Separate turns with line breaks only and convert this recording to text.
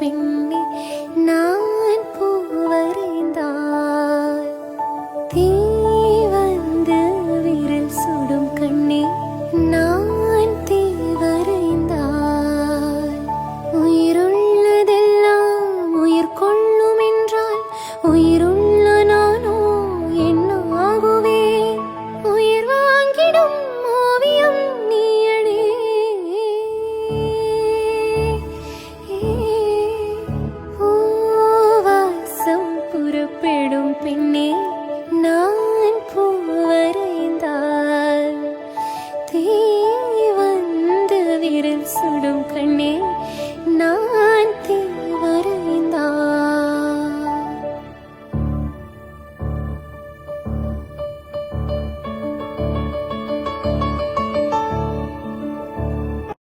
பெண்ணே நான் பூவரைந்தாள் தீ வந்து விரல் சுடும் கண்ணே நான் தீ வரைந்தாள் உயிருள்ளதெல்லாம் உயிர் கொள்ளும் என்றால் உயிருள்ள நானோ என்னாகுவேன் உயிர் வாங்கிடும் ஓவியம் நீயடே பூவாசம் புறப்படும் பெண்ணே நான் பூவரைந்தாள் தீ வந்து விரல் சுடும் கண்ணே